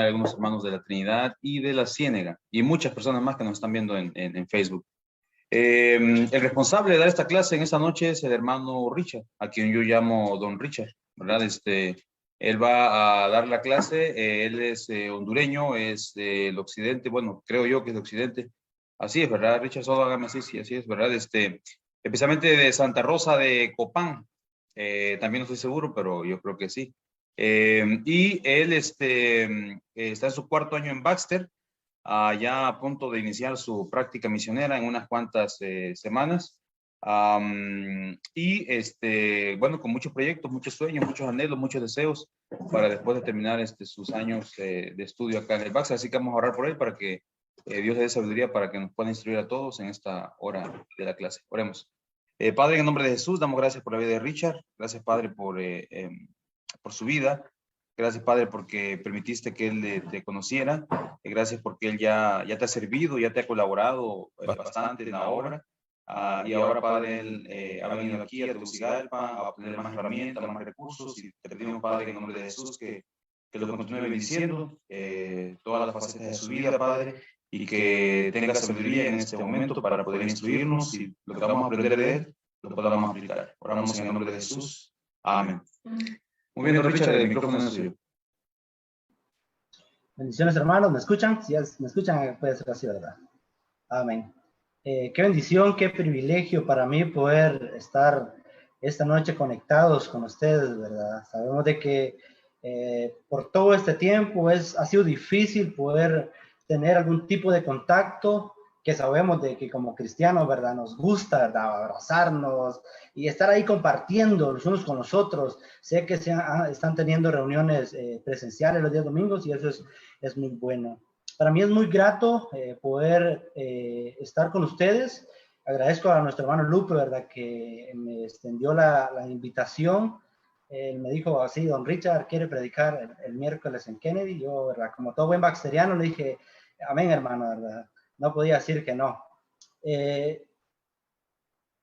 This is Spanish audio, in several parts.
algunos hermanos de la Trinidad y de la Ciénega, y muchas personas más que nos están viendo en Facebook. El responsable de dar esta clase en esta noche es el hermano Richard, a quien yo llamo Don Richard, ¿verdad? Él va a dar la clase, él es hondureño, es del occidente, bueno, creo yo que es de occidente. Así es, ¿verdad, Richard? Solo hágame así, sí, así es, ¿verdad? Especialmente de Santa Rosa de Copán, también no estoy seguro, pero yo creo que sí. Y él está en su cuarto año en Baxter, ya a punto de iniciar su práctica misionera en unas cuantas semanas. Bueno, con muchos proyectos, muchos sueños, muchos anhelos, muchos deseos para después de terminar sus años de estudio acá en el Baxter. Así que vamos a orar por él para que Dios le dé sabiduría para que nos pueda instruir a todos en esta hora de la clase. Oremos. Padre, en el nombre de Jesús, damos gracias por la vida de Richard. Gracias, Padre, por su vida. Gracias, Padre, porque permitiste que él te conociera. Gracias porque él ya te ha servido, ya te ha colaborado bastante en la obra. Y ahora, Padre, él ha venido aquí a Tegucigalpa a obtener más herramientas, más recursos. Y te pedimos, Padre, en el nombre de Jesús, que lo continúe bendiciendo todas las facetas de su vida, Padre, y que tenga sabiduría en este momento para poder instruirnos y lo que vamos a aprender de él lo podamos aplicar. Oramos en el nombre de Jesús. Amén. Muy bien, don Richard, el micrófono es suyo. Bendiciones, hermanos, ¿me escuchan? Si me escuchan, puede ser así, ¿verdad? Amén. Qué bendición, qué privilegio para mí poder estar esta noche conectados con ustedes, ¿verdad? Sabemos de que por todo este tiempo ha sido difícil poder tener algún tipo de contacto, que sabemos de que como cristianos, ¿verdad? Nos gusta, ¿verdad? Abrazarnos y estar ahí compartiendo los unos con los otros. Sé que están teniendo reuniones presenciales los días domingos y eso es muy bueno. Para mí es muy grato poder estar con ustedes. Agradezco a nuestro hermano Lupe, ¿verdad? Que me extendió la invitación. Él me dijo así, don Richard quiere predicar el miércoles en Kennedy. Yo, ¿verdad? Como todo buen baxteriano, le dije, amén, hermano, ¿verdad? No podía decir que no.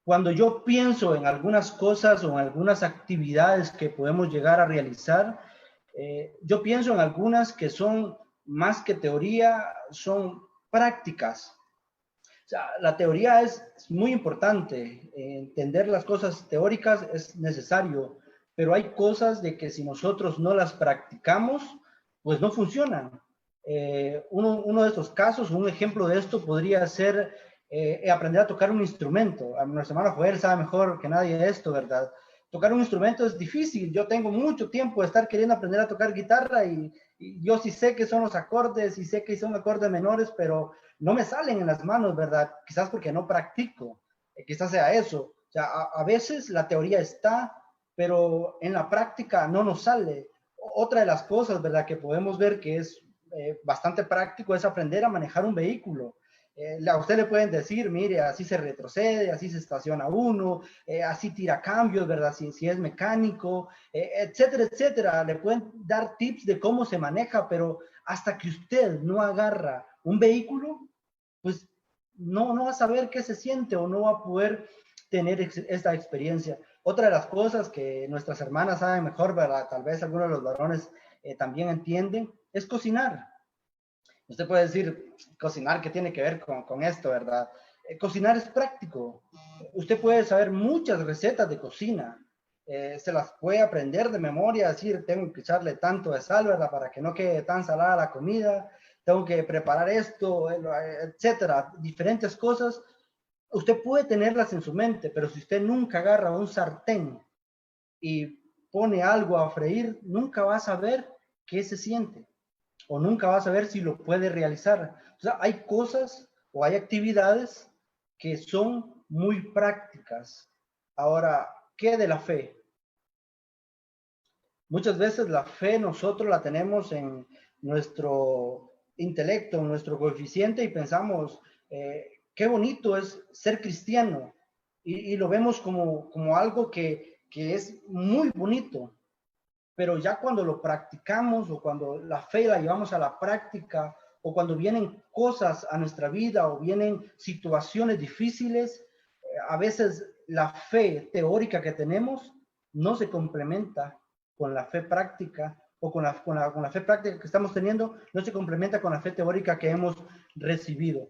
Cuando yo pienso en algunas cosas o en algunas actividades que podemos llegar a realizar, yo pienso en algunas que son más que teoría, son prácticas. O sea, la teoría es muy importante, entender las cosas teóricas es necesario, pero hay cosas de que si nosotros no las practicamos, pues no funcionan. Uno de estos casos, un ejemplo de esto podría ser aprender a tocar un instrumento. A nuestro hermano Joel sabe mejor que nadie esto, ¿verdad? Tocar un instrumento es difícil. Yo tengo mucho tiempo de estar queriendo aprender a tocar guitarra y yo sí sé que son los acordes y sé que son acordes menores, pero no me salen en las manos, ¿verdad? Quizás porque no practico, quizás sea eso. O sea, a veces la teoría está, pero en la práctica no nos sale. Otra de las cosas, ¿verdad? Que podemos ver que es bastante práctico es aprender a manejar un vehículo. A usted le pueden decir, mire, así se retrocede, así se estaciona uno, así tira cambios, ¿verdad? Si es mecánico, etcétera, etcétera. Le pueden dar tips de cómo se maneja, pero hasta que usted no agarra un vehículo, pues no va a saber qué se siente o no va a poder tener esta experiencia. Otra de las cosas que nuestras hermanas saben mejor, ¿verdad? Tal vez algunos de los varones también entienden, es cocinar. Usted puede decir, cocinar, ¿qué tiene que ver con esto, verdad? Cocinar es práctico. Usted puede saber muchas recetas de cocina. Se las puede aprender de memoria, decir, tengo que echarle tanto de sal, ¿verdad? Para que no quede tan salada la comida. Tengo que preparar esto, etcétera. Diferentes cosas. Usted puede tenerlas en su mente, pero si usted nunca agarra un sartén y pone algo a freír, nunca va a saber qué se siente. O nunca vas a ver si lo puede realizar. O sea, hay cosas o hay actividades que son muy prácticas. Ahora, ¿qué de la fe? Muchas veces la fe nosotros la tenemos en nuestro intelecto, en nuestro coeficiente y pensamos, qué bonito es ser cristiano. Y lo vemos como algo que es muy bonito. Pero ya cuando lo practicamos o cuando la fe la llevamos a la práctica o cuando vienen cosas a nuestra vida o vienen situaciones difíciles, a veces la fe teórica que tenemos no se complementa con la fe práctica o con la fe práctica que estamos teniendo no se complementa con la fe teórica que hemos recibido.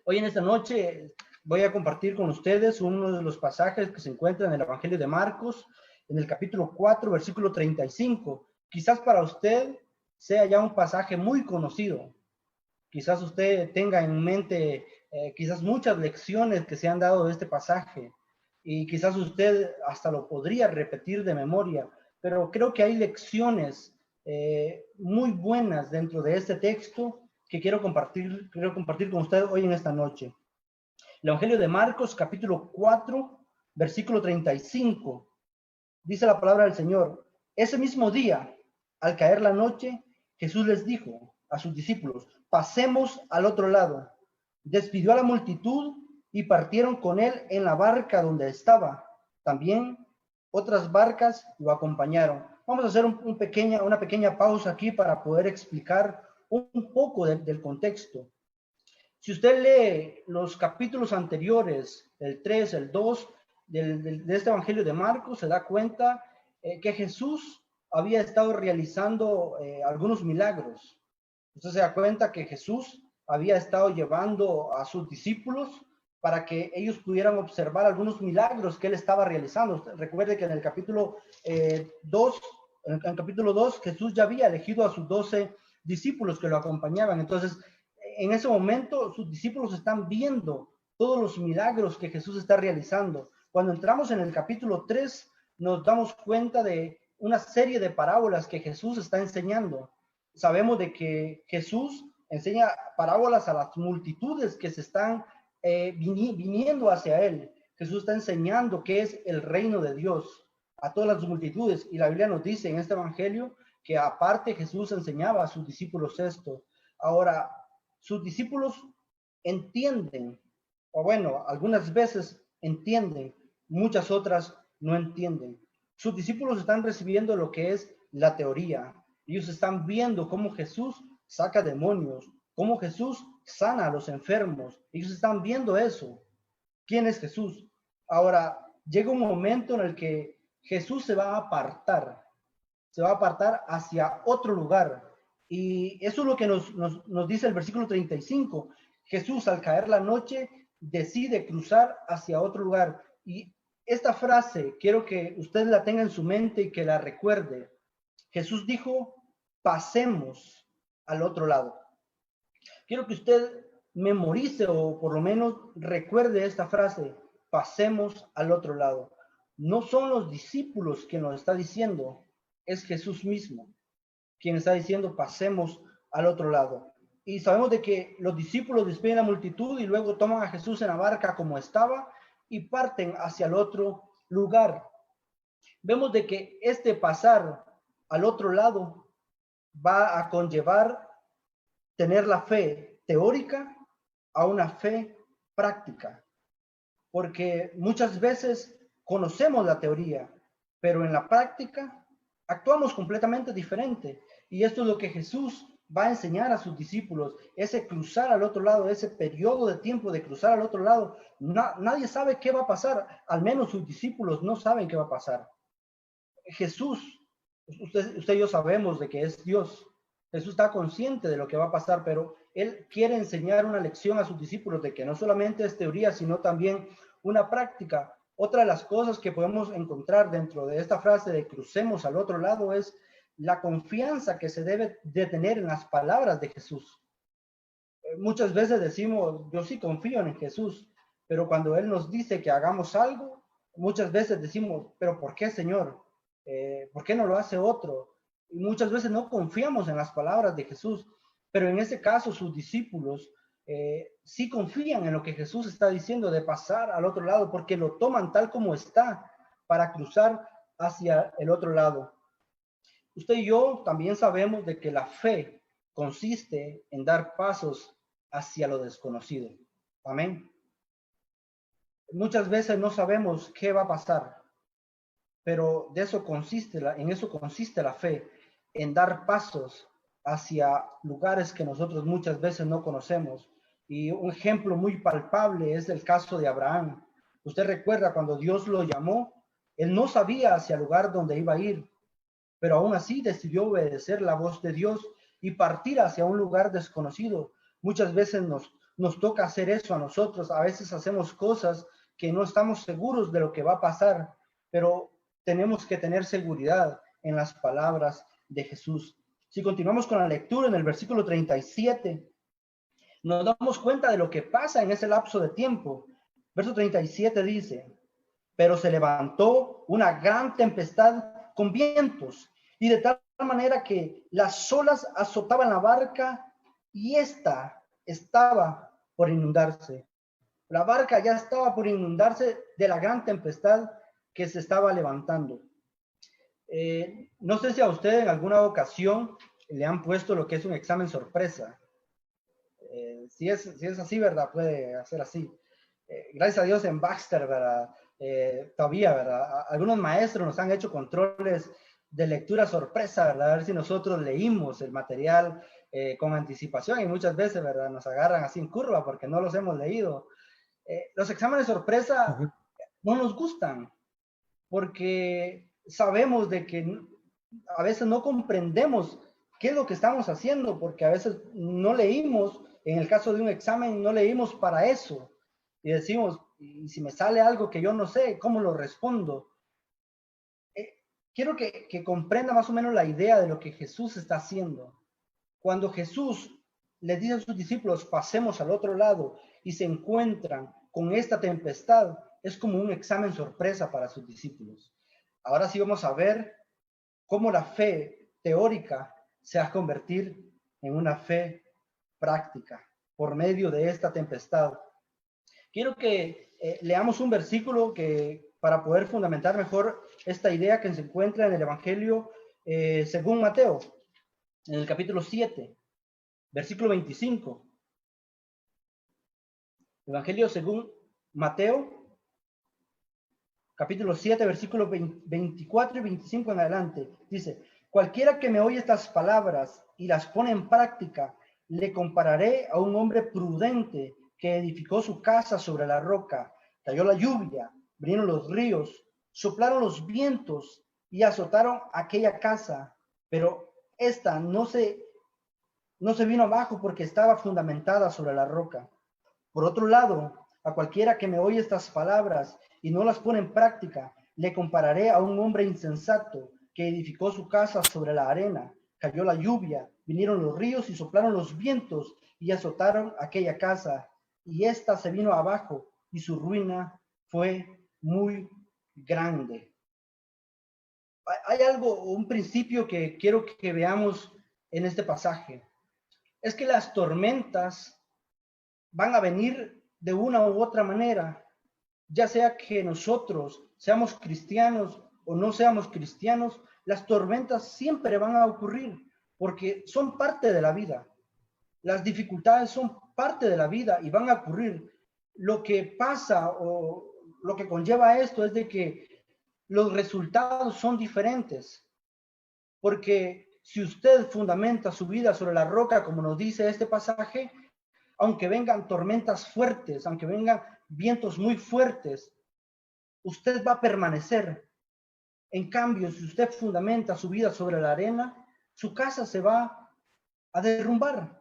Hoy en esta noche voy a compartir con ustedes uno de los pasajes que se encuentran en el Evangelio de Marcos, en el capítulo 4, versículo 35. Quizás para usted sea ya un pasaje muy conocido. Quizás usted tenga en mente quizás muchas lecciones que se han dado de este pasaje y quizás usted hasta lo podría repetir de memoria, pero creo que hay lecciones muy buenas dentro de este texto que quiero compartir con usted hoy en esta noche. El Evangelio de Marcos, capítulo 4, versículo 35. Dice la palabra del Señor: ese mismo día, al caer la noche, Jesús les dijo a sus discípulos: pasemos al otro lado. Despidió a la multitud y partieron con él en la barca donde estaba. También otras barcas lo acompañaron. Vamos a hacer una pequeña pausa aquí para poder explicar un poco del contexto. Si usted lee los capítulos anteriores, el 3, el 2, de este Evangelio de Marcos, se da cuenta que Jesús había estado realizando algunos milagros. Usted se da cuenta que Jesús había estado llevando a sus discípulos para que ellos pudieran observar algunos milagros que él estaba realizando. Usted recuerde que en el capítulo 2, en el capítulo 2, Jesús ya había elegido a sus 12 discípulos que lo acompañaban. Entonces, en ese momento, sus discípulos están viendo todos los milagros que Jesús está realizando. Cuando entramos en el capítulo 3, nos damos cuenta de una serie de parábolas que Jesús está enseñando. Sabemos de que Jesús enseña parábolas a las multitudes que se están viniendo hacia él. Jesús está enseñando qué es el reino de Dios a todas las multitudes. Y la Biblia nos dice en este evangelio que aparte Jesús enseñaba a sus discípulos esto. Ahora, sus discípulos entienden, o bueno, algunas veces entienden, muchas otras no entienden. Sus discípulos están recibiendo lo que es la teoría. Ellos están viendo cómo Jesús saca demonios, cómo Jesús sana a los enfermos. Ellos están viendo eso. ¿Quién es Jesús? Ahora, llega un momento en el que Jesús se va a apartar hacia otro lugar. Y eso es lo que nos dice el versículo 35. Jesús, al caer la noche, decide cruzar hacia otro lugar. Y esta frase quiero que usted la tenga en su mente y que la recuerde. Jesús dijo: pasemos al otro lado. Quiero que usted memorice o por lo menos recuerde esta frase: pasemos al otro lado. No son los discípulos quien nos está diciendo, es Jesús mismo quien está diciendo: pasemos al otro lado. Y sabemos de que los discípulos despiden a la multitud y luego toman a Jesús en la barca como estaba y parten hacia el otro lugar. Vemos de que este pasar al otro lado va a conllevar tener la fe teórica a una fe práctica, porque muchas veces conocemos la teoría, pero en la práctica actuamos completamente diferente. Y esto es lo que Jesús va a enseñar a sus discípulos, ese cruzar al otro lado, ese periodo de tiempo de cruzar al otro lado. Nadie sabe qué va a pasar, al menos sus discípulos no saben qué va a pasar. Jesús, usted y yo sabemos de que es Dios. Jesús está consciente de lo que va a pasar, pero él quiere enseñar una lección a sus discípulos de que no solamente es teoría, sino también una práctica. Otra de las cosas que podemos encontrar dentro de esta frase de crucemos al otro lado es la confianza que se debe de tener en las palabras de Jesús. Muchas veces decimos: yo sí confío en Jesús, pero cuando Él nos dice que hagamos algo, muchas veces decimos: pero ¿por qué, Señor? ¿Por qué no lo hace otro? Y muchas veces no confiamos en las palabras de Jesús, pero en ese caso sus discípulos sí confían en lo que Jesús está diciendo de pasar al otro lado, porque lo toman tal como está para cruzar hacia el otro lado. Usted y yo también sabemos de que la fe consiste en dar pasos hacia lo desconocido. Amén. Muchas veces no sabemos qué va a pasar, pero en eso consiste la fe, en dar pasos hacia lugares que nosotros muchas veces no conocemos. Y un ejemplo muy palpable es el caso de Abraham. Usted recuerda cuando Dios lo llamó, él no sabía hacia el lugar donde iba a ir, pero aún así decidió obedecer la voz de Dios y partir hacia un lugar desconocido. Muchas veces nos toca hacer eso a nosotros. A veces hacemos cosas que no estamos seguros de lo que va a pasar, pero tenemos que tener seguridad en las palabras de Jesús. Si continuamos con la lectura en el versículo 37, nos damos cuenta de lo que pasa en ese lapso de tiempo. Verso 37 dice: pero se levantó una gran tempestad con vientos, y de tal manera que las olas azotaban la barca, y ésta estaba por inundarse. La barca ya estaba por inundarse de la gran tempestad que se estaba levantando. No sé si a usted en alguna ocasión le han puesto lo que es un examen sorpresa. Si es así, ¿verdad? Puede hacer así. Gracias a Dios en Baxter, ¿verdad? Todavía, ¿verdad? Algunos maestros nos han hecho controles de lectura sorpresa, ¿verdad? A ver si nosotros leímos el material con anticipación, y muchas veces, ¿verdad? Nos agarran así en curva porque no los hemos leído. Los exámenes sorpresa no nos gustan porque sabemos de que a veces no comprendemos qué es lo que estamos haciendo, porque a veces no leímos, en el caso de un examen, no leímos para eso. Y decimos, y si me sale algo que yo no sé, ¿cómo lo respondo? Quiero que comprenda más o menos la idea de lo que Jesús está haciendo. Cuando Jesús les dice a sus discípulos, pasemos al otro lado, y se encuentran con esta tempestad, es como un examen sorpresa para sus discípulos. Ahora sí vamos a ver cómo la fe teórica se va a convertir en una fe práctica por medio de esta tempestad. Quiero que leamos un versículo para poder fundamentar mejor esta idea que se encuentra en el Evangelio según Mateo, en el capítulo 7, versículo 25. Evangelio según Mateo, capítulo 7, versículos 24 y 25 en adelante. Dice: cualquiera que me oye estas palabras y las pone en práctica, le compararé a un hombre prudente que edificó su casa sobre la roca. Cayó la lluvia, vinieron los ríos, soplaron los vientos y azotaron aquella casa, pero esta no se vino abajo porque estaba fundamentada sobre la roca. Por otro lado, a cualquiera que me oye estas palabras y no las pone en práctica, le compararé a un hombre insensato que edificó su casa sobre la arena. Cayó la lluvia, vinieron los ríos y soplaron los vientos y azotaron aquella casa, y ésta se vino abajo, y su ruina fue muy grande. Hay un principio que quiero que veamos en este pasaje. Es que las tormentas van a venir de una u otra manera, ya sea que nosotros seamos cristianos o no seamos cristianos. Las tormentas siempre van a ocurrir porque son parte de la vida. Las dificultades son parte de la vida y van a ocurrir. Lo que pasa o lo que conlleva esto es de que los resultados son diferentes, porque si usted fundamenta su vida sobre la roca, como nos dice este pasaje, aunque vengan tormentas fuertes, aunque vengan vientos muy fuertes, usted va a permanecer. En cambio, si usted fundamenta su vida sobre la arena, su casa se va a derrumbar.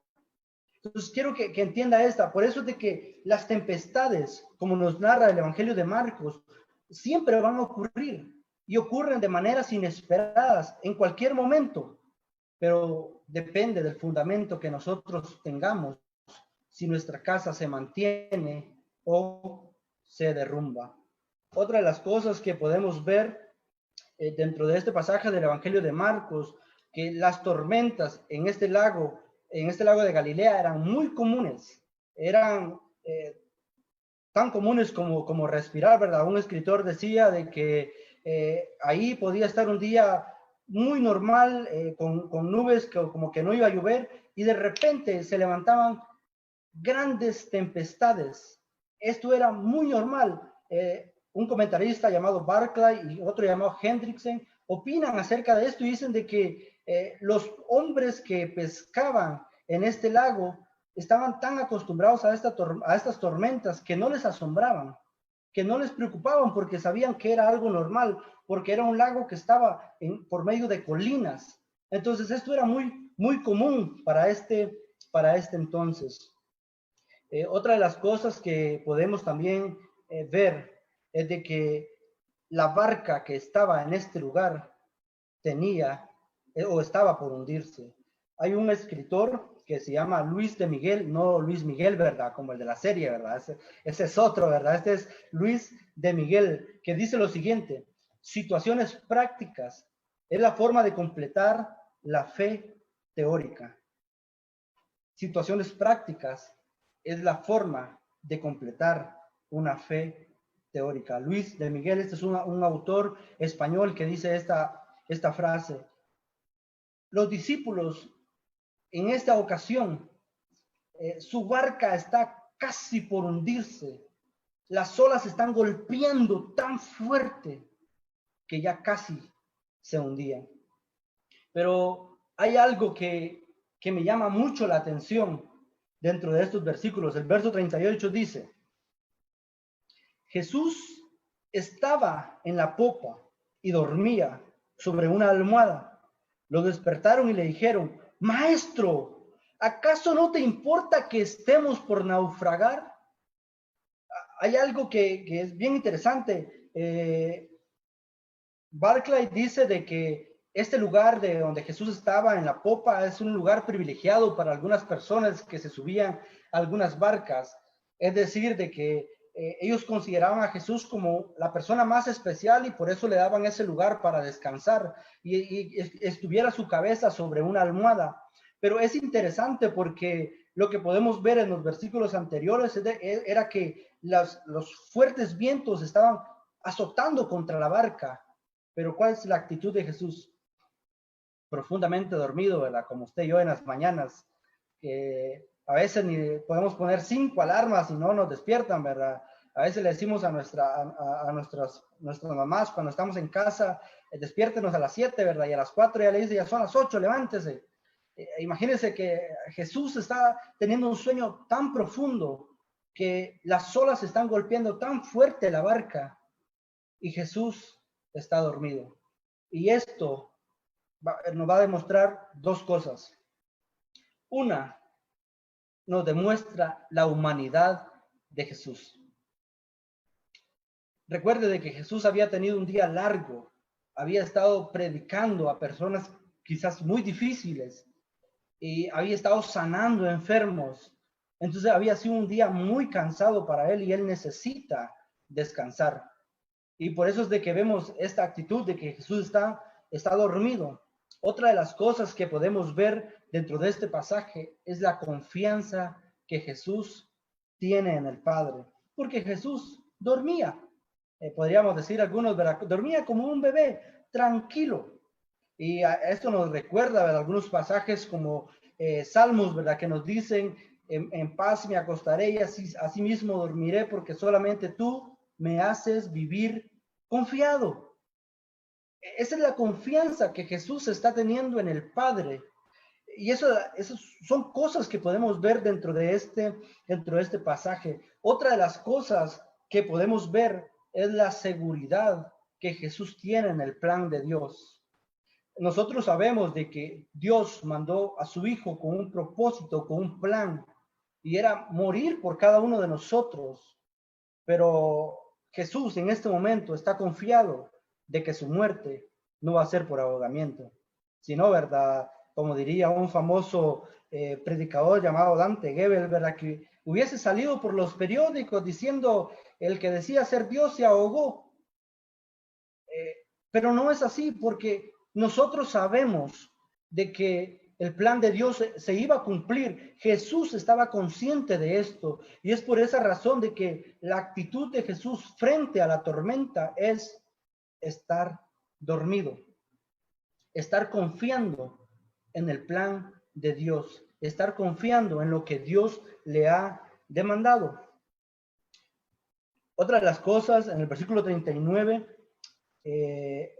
Entonces quiero que entienda esta. Por eso es de que las tempestades, como nos narra el Evangelio de Marcos, siempre van a ocurrir y ocurren de maneras inesperadas en cualquier momento, pero depende del fundamento que nosotros tengamos, si nuestra casa se mantiene o se derrumba. Otra de las cosas que podemos ver dentro de este pasaje del Evangelio de Marcos, que las tormentas en este lago de Galilea eran muy comunes, eran tan comunes como respirar, ¿verdad? Un escritor decía de que ahí podía estar un día muy normal, con nubes como que no iba a llover, y de repente se levantaban grandes tempestades. Esto era muy normal. Un comentarista llamado Barclay y otro llamado Hendrickson opinan acerca de esto y dicen de que los hombres que pescaban en este lago estaban tan acostumbrados a estas tormentas que no les asombraban. que no les preocupaban porque sabían que era algo normal, porque era un lago que estaba por medio de colinas. Entonces esto era muy común para este entonces. Otra de las cosas que podemos también ver es de que la barca que estaba en este lugar tenía o estaba por hundirse. Hay un escritor que se llama Luis de Miguel, no Luis Miguel, ¿verdad? Como el de la serie, ¿verdad? Ese es otro, ¿verdad? Este es Luis de Miguel, que dice lo siguiente: situaciones prácticas es la forma de completar la fe teórica. Situaciones prácticas es la forma de completar una fe teórica. Luis de Miguel, este es un autor español que dice esta frase. Los discípulos en esta ocasión, su barca está casi por hundirse. Las olas están golpeando tan fuerte que ya casi se hundían. Pero hay algo que me llama mucho la atención dentro de estos versículos. El verso 38 dice: Jesús estaba en la popa y dormía sobre una almohada. Lo despertaron y le dijeron: Maestro, ¿acaso no te importa que estemos por naufragar? Hay algo que es bien interesante. Barclay dice de que este lugar de donde Jesús estaba en la popa es un lugar privilegiado para algunas personas que se subían a algunas barcas. Es decir, de que ellos consideraban a Jesús como la persona más especial y por eso le daban ese lugar para descansar y estuviera su cabeza sobre una almohada. Pero es interesante porque lo que podemos ver en los versículos anteriores era que los fuertes vientos estaban azotando contra la barca. Pero ¿cuál es la actitud de Jesús? Profundamente dormido, ¿verdad? Como usted y yo en las mañanas. A veces ni podemos poner 5 alarmas y no nos despiertan, ¿verdad? A veces le decimos a nuestras mamás cuando estamos en casa, despiértenos a las 7, ¿verdad? Y a las 4 ya le dice, ya son las 8, levántese. Imagínense que Jesús está teniendo un sueño tan profundo que las olas están golpeando tan fuerte la barca y Jesús está dormido. Y esto nos va a demostrar dos cosas. Una, nos demuestra la humanidad de Jesús. Recuerde de que Jesús había tenido un día largo, había estado predicando a personas quizás muy difíciles y había estado sanando enfermos. Entonces había sido un día muy cansado para él y él necesita descansar. Y por eso es de que vemos esta actitud de que Jesús está dormido. Otra de las cosas que podemos ver dentro de este pasaje es la confianza que Jesús tiene en el Padre. Porque Jesús dormía. Podríamos decir algunos, ¿verdad? Dormía como un bebé, tranquilo. Y esto nos recuerda, ¿verdad? Algunos pasajes como Salmos, ¿verdad? Que nos dicen, en paz me acostaré y así mismo dormiré porque solamente tú me haces vivir confiado. Esa es la confianza que Jesús está teniendo en el Padre. Y eso son cosas que podemos ver dentro de este pasaje. Otra de las cosas que podemos ver es la seguridad que Jesús tiene en el plan de Dios. Nosotros sabemos de que Dios mandó a su Hijo con un propósito, con un plan, y era morir por cada uno de nosotros. Pero Jesús en este momento está confiado de que su muerte no va a ser por ahogamiento, sino, ¿verdad? Como diría un famoso predicador llamado Dante Gebel, ¿verdad? Que hubiese salido por los periódicos diciendo, el que decía ser Dios se ahogó. Pero no es así, porque nosotros sabemos de que el plan de Dios se iba a cumplir. Jesús estaba consciente de esto y es por esa razón de que la actitud de Jesús frente a la tormenta es estar dormido, estar confiando en el plan de Dios, estar confiando en lo que Dios le ha demandado. Otra de las cosas en el versículo 39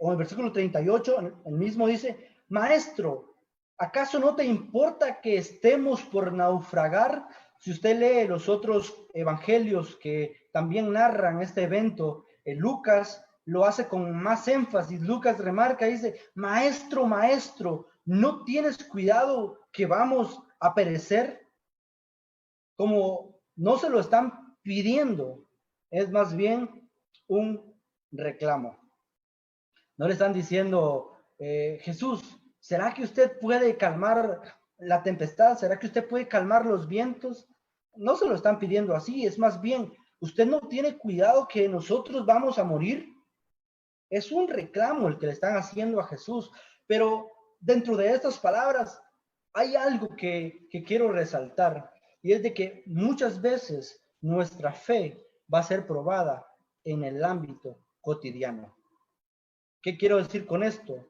o en el versículo 38, el mismo dice, Maestro, ¿acaso no te importa que estemos por naufragar? Si usted lee los otros evangelios que también narran este evento, Lucas lo hace con más énfasis. Lucas remarca, dice, maestro, maestro, ¿no tienes cuidado que vamos a perecer? Como no se lo están pidiendo, es más bien un reclamo. No le están diciendo, Jesús, ¿será que usted puede calmar la tempestad? ¿Será que usted puede calmar los vientos? No se lo están pidiendo así, es más bien, ¿usted no tiene cuidado que nosotros vamos a morir? Es un reclamo el que le están haciendo a Jesús, pero dentro de estas palabras hay algo que quiero resaltar, y es de que muchas veces nuestra fe va a ser probada en el ámbito cotidiano. ¿Qué quiero decir con esto?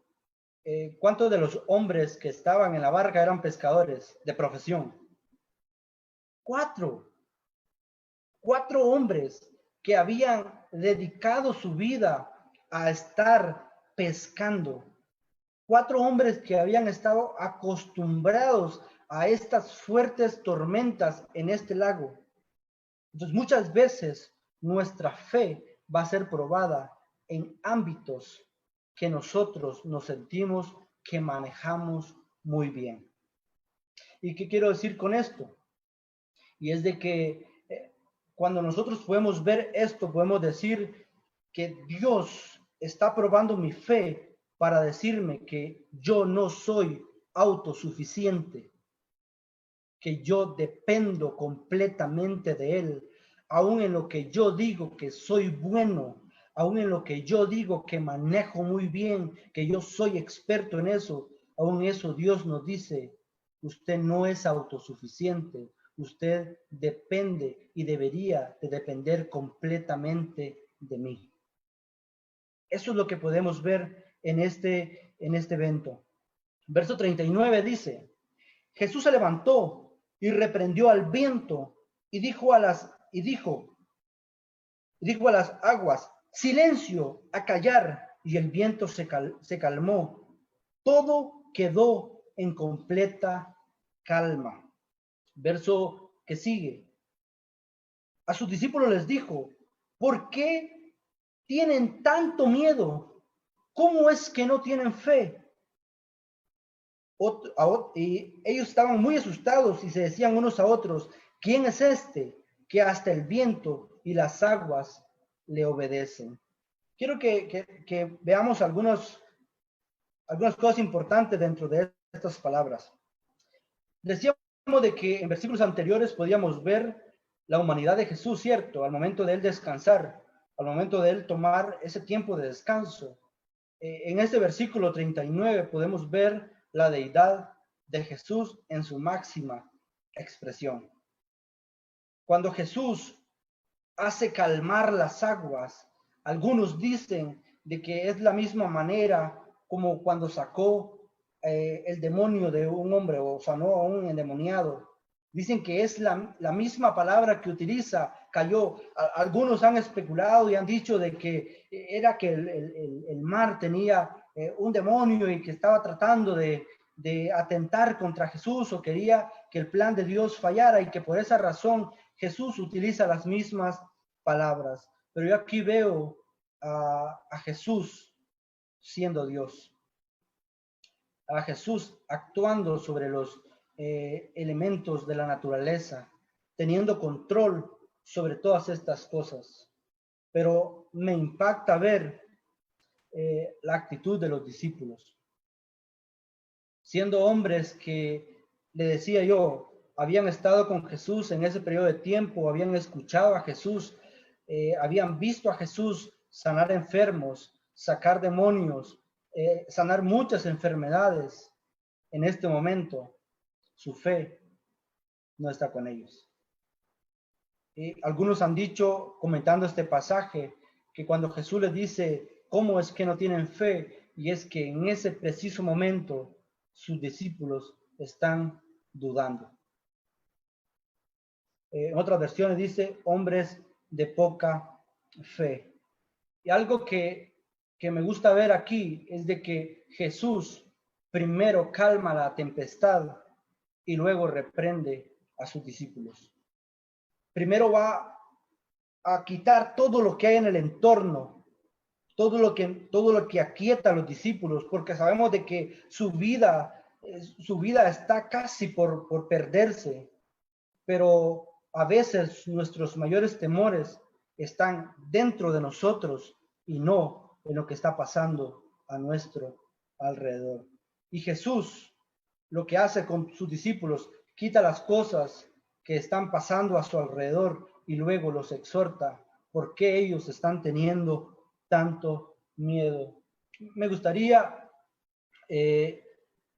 ¿Cuántos de los hombres que estaban en la barca eran pescadores de profesión? 4. 4 hombres que habían dedicado su vida a estar pescando. 4 hombres que habían estado acostumbrados a estas fuertes tormentas en este lago. Entonces, muchas veces nuestra fe va a ser probada en ámbitos que nosotros nos sentimos que manejamos muy bien. ¿Y qué quiero decir con esto? Y es de que cuando nosotros podemos ver esto, podemos decir que Dios está probando mi fe para decirme que yo no soy autosuficiente, que yo dependo completamente de Él, aún en lo que yo digo que soy bueno, aún en lo que yo digo que manejo muy bien, que yo soy experto en eso, aún eso Dios nos dice, usted no es autosuficiente, usted depende y debería de depender completamente de mí. Eso es lo que podemos ver en este evento. Verso 39 dice, Jesús se levantó y reprendió al viento y dijo a las aguas, silencio, a callar, y el viento se calmó. Todo quedó en completa calma. Verso que sigue. A sus discípulos les dijo, ¿por qué tienen tanto miedo? ¿Cómo es que no tienen fe? Y ellos estaban muy asustados y se decían unos a otros, ¿quién es este que hasta el viento y las aguas le obedecen? Quiero que veamos algunas cosas importantes dentro de estas palabras. Decíamos de que en versículos anteriores podíamos ver la humanidad de Jesús, ¿cierto? Al momento de él descansar, al momento de él tomar ese tiempo de descanso. En este versículo 39 podemos ver la deidad de Jesús en su máxima expresión. Cuando Jesús hace calmar las aguas, algunos dicen de que es la misma manera como cuando sacó el demonio de un hombre o sanó a un endemoniado. Dicen que es la misma palabra que utiliza, cayó. Algunos han especulado y han dicho de que era que el mar tenía un demonio y que estaba tratando de atentar contra Jesús o quería que el plan de Dios fallara y que por esa razón Jesús utiliza las mismas palabras. Pero yo aquí veo a Jesús siendo Dios, a Jesús actuando sobre los elementos de la naturaleza, teniendo control sobre todas estas cosas. Pero me impacta ver la actitud de los discípulos, siendo hombres que, le decía yo, habían estado con Jesús en ese periodo de tiempo, habían escuchado a Jesús, habían visto a Jesús sanar enfermos, sacar demonios, sanar muchas enfermedades. En este momento, su fe no está con ellos. Algunos han dicho, comentando este pasaje, que cuando Jesús les dice, ¿cómo es que no tienen fe? Y es que en ese preciso momento sus discípulos están dudando. En otras versiones dice, hombres de poca fe. Y algo que me gusta ver aquí es de que Jesús primero calma la tempestad y luego reprende a sus discípulos. Primero va a quitar todo lo que hay en el entorno, todo lo que aquieta a los discípulos, porque sabemos de que su vida está casi por perderse, pero a veces nuestros mayores temores están dentro de nosotros y no en lo que está pasando a nuestro alrededor. Y Jesús lo que hace con sus discípulos, quita las cosas que están pasando a su alrededor y luego los exhorta por qué ellos están teniendo tanto miedo. Me gustaría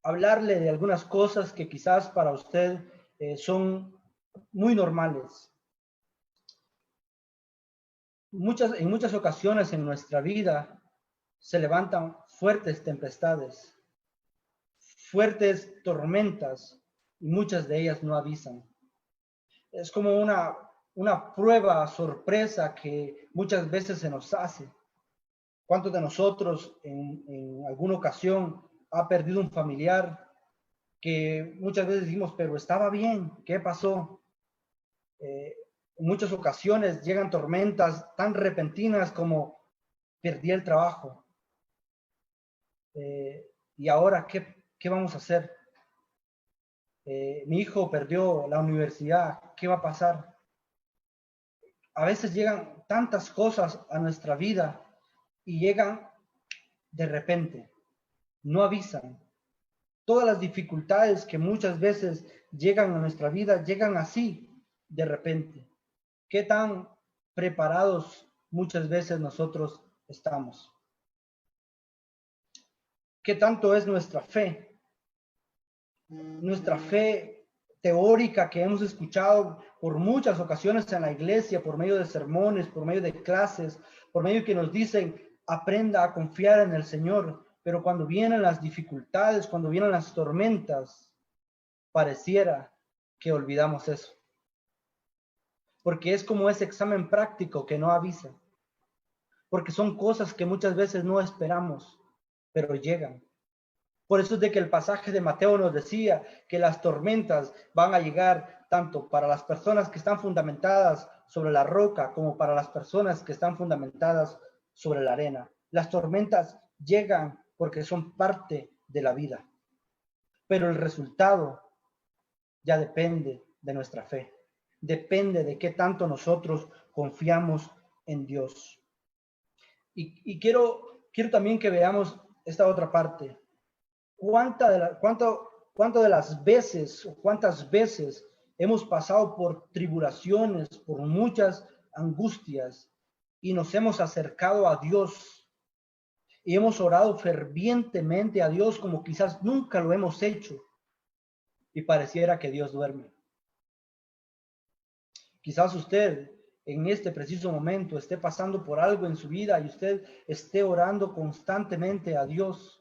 hablarle de algunas cosas que quizás para usted son muy normales. En muchas ocasiones en nuestra vida se levantan fuertes tempestades, fuertes tormentas, y muchas de ellas no avisan. Es como una prueba sorpresa que muchas veces se nos hace. ¿Cuántos de nosotros en alguna ocasión ha perdido un familiar que muchas veces decimos, pero estaba bien, ¿qué pasó? En muchas ocasiones llegan tormentas tan repentinas como perdí el trabajo. ¿Y ahora qué vamos a hacer? Mi hijo perdió la universidad, ¿qué va a pasar? A veces llegan tantas cosas a nuestra vida y llegan de repente, no avisan. Todas las dificultades que muchas veces llegan a nuestra vida llegan así, de repente. ¿Qué tan preparados muchas veces nosotros estamos? ¿Qué tanto es nuestra fe? Nuestra fe teórica que hemos escuchado por muchas ocasiones en la iglesia, por medio de sermones, por medio de clases, por medio que nos dicen, aprenda a confiar en el Señor. Pero cuando vienen las dificultades, cuando vienen las tormentas, pareciera que olvidamos eso. Porque es como ese examen práctico que no avisa. Porque son cosas que muchas veces no esperamos, pero llegan. Por eso es de que el pasaje de Mateo nos decía que las tormentas van a llegar tanto para las personas que están fundamentadas sobre la roca como para las personas que están fundamentadas sobre la arena. Las tormentas llegan porque son parte de la vida, pero el resultado ya depende de nuestra fe, depende de qué tanto nosotros confiamos en Dios. Y quiero también que veamos esta otra parte. ¿Cuántas veces hemos pasado por tribulaciones, por muchas angustias y nos hemos acercado a Dios y hemos orado fervientemente a Dios como quizás nunca lo hemos hecho y pareciera que Dios duerme? Quizás usted en este preciso momento esté pasando por algo en su vida y usted esté orando constantemente a Dios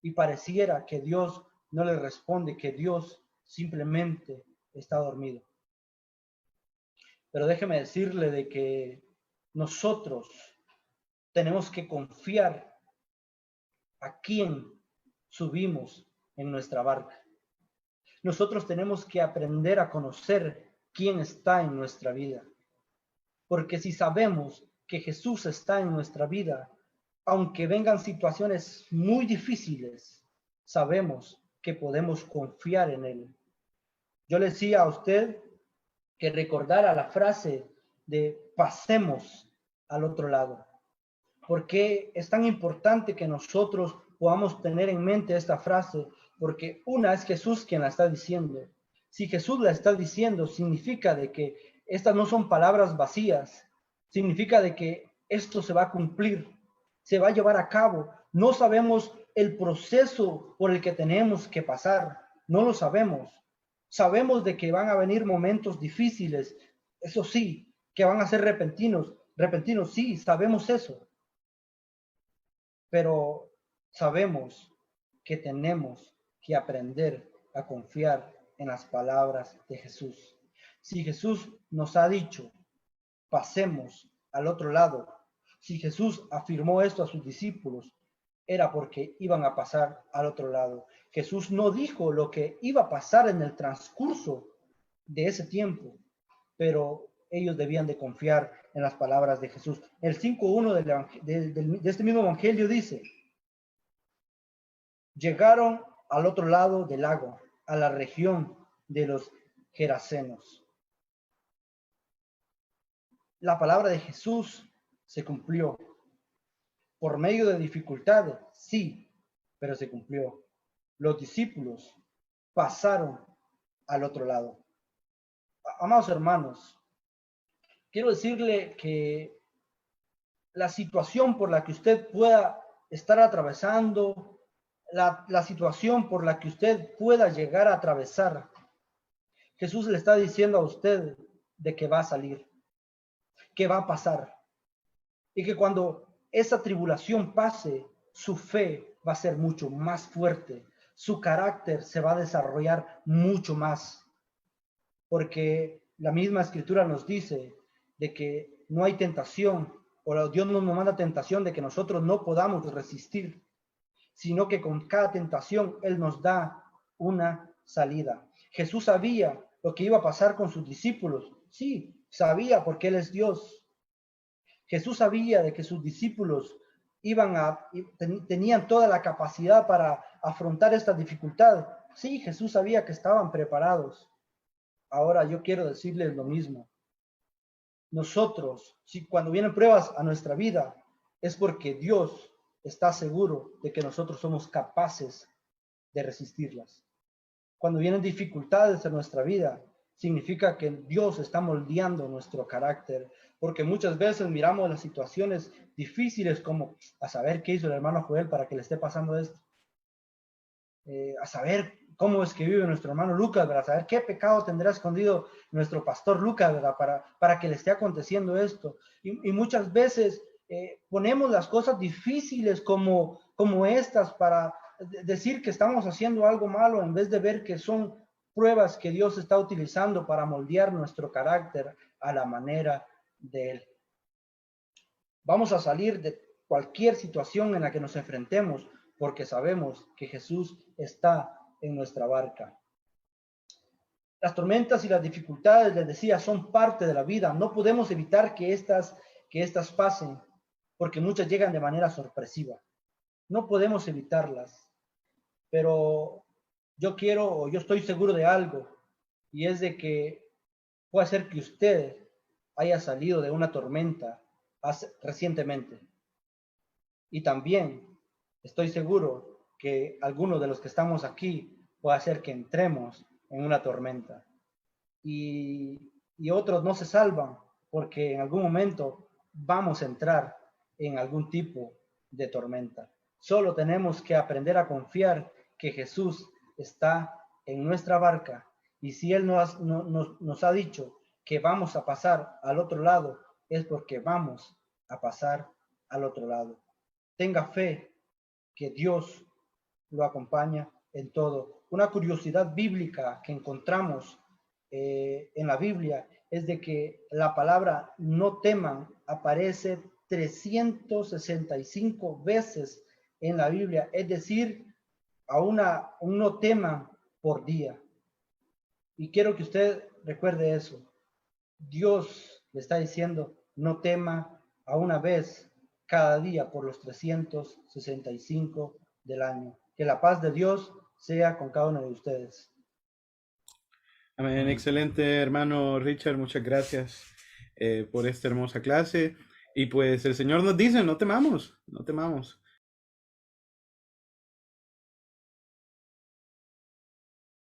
y pareciera que Dios no le responde, que Dios simplemente está dormido. Pero déjeme decirle de que nosotros tenemos que confiar a quién subimos en nuestra barca. Nosotros tenemos que aprender a conocer quién está en nuestra vida. Porque si sabemos que Jesús está en nuestra vida, aunque vengan situaciones muy difíciles, sabemos que podemos confiar en Él. Yo le decía a usted que recordara la frase de pasemos al otro lado. ¿Por qué es tan importante que nosotros podamos tener en mente esta frase? Porque una es Jesús quien la está diciendo. Si Jesús la está diciendo, significa de que estas no son palabras vacías. Significa de que esto se va a cumplir, se va a llevar a cabo. No sabemos el proceso por el que tenemos que pasar. No lo sabemos. Sabemos de que van a venir momentos difíciles. Eso sí, que van a ser repentinos. Repentinos, sí, sabemos eso. Pero sabemos que tenemos que aprender a confiar en las palabras de Jesús. Si Jesús nos ha dicho, pasemos al otro lado, si Jesús afirmó esto a sus discípulos, era porque iban a pasar al otro lado. Jesús no dijo lo que iba a pasar en el transcurso de ese tiempo, pero ellos debían de confiar en las palabras de Jesús. El 5.1 de este mismo evangelio dice: llegaron al otro lado del lago, a la región de los Gerasenos. La palabra de Jesús se cumplió. Por medio de dificultades, sí, pero se cumplió. Los discípulos pasaron al otro lado. Amados hermanos, quiero decirle que la situación por la que usted pueda estar atravesando, la situación por la que usted pueda llegar a atravesar, Jesús le está diciendo a usted de que va a salir, que va a pasar, y que cuando esa tribulación pase, su fe va a ser mucho más fuerte, su carácter se va a desarrollar mucho más, porque la misma escritura nos dice de que no hay tentación, o Dios no nos manda tentación de que nosotros no podamos resistir, sino que con cada tentación Él nos da una salida. Jesús sabía lo que iba a pasar con sus discípulos, sí, sabía porque Él es Dios. Jesús sabía de que sus discípulos tenían toda la capacidad para afrontar esta dificultad. Sí, Jesús sabía que estaban preparados. Ahora yo quiero decirles lo mismo. Nosotros, si cuando vienen pruebas a nuestra vida, es porque Dios está seguro de que nosotros somos capaces de resistirlas. Cuando vienen dificultades en nuestra vida, significa que Dios está moldeando nuestro carácter, porque muchas veces miramos las situaciones difíciles como a saber qué hizo el hermano Joel para que le esté pasando esto, a saber cómo es que vive nuestro hermano Lucas, ¿verdad? A saber qué pecado tendrá escondido nuestro pastor Lucas, ¿verdad? Para que le esté aconteciendo esto. Y muchas veces ponemos las cosas difíciles como estas para decir que estamos haciendo algo malo en vez de ver que son pruebas que Dios está utilizando para moldear nuestro carácter a la manera de Él. Vamos a salir de cualquier situación en la que nos enfrentemos porque sabemos que Jesús está en nuestra barca. Las tormentas y las dificultades, les decía, son parte de la vida. No podemos evitar que estas pasen porque muchas llegan de manera sorpresiva. No podemos evitarlas, pero yo estoy seguro de algo, y es de que puede ser que usted haya salido de una tormenta recientemente. Y también estoy seguro que algunos de los que estamos aquí puede ser que entremos en una tormenta. Y otros no se salvan porque en algún momento vamos a entrar en algún tipo de tormenta. Solo tenemos que aprender a confiar que Jesús está en nuestra barca, y si Él nos ha dicho que vamos a pasar al otro lado, es porque vamos a pasar al otro lado. Tenga fe que Dios lo acompaña en todo. Una curiosidad bíblica que encontramos en la Biblia es de que la palabra no teman aparece 365 veces en la Biblia, es decir, un no teman por día. Y quiero que usted recuerde eso. Dios le está diciendo, no tema a una vez cada día por los 365 del año. Que la paz de Dios sea con cada uno de ustedes. Amén. Excelente, hermano Richard. Muchas gracias por esta hermosa clase. Y pues el Señor nos dice, no temamos, no temamos.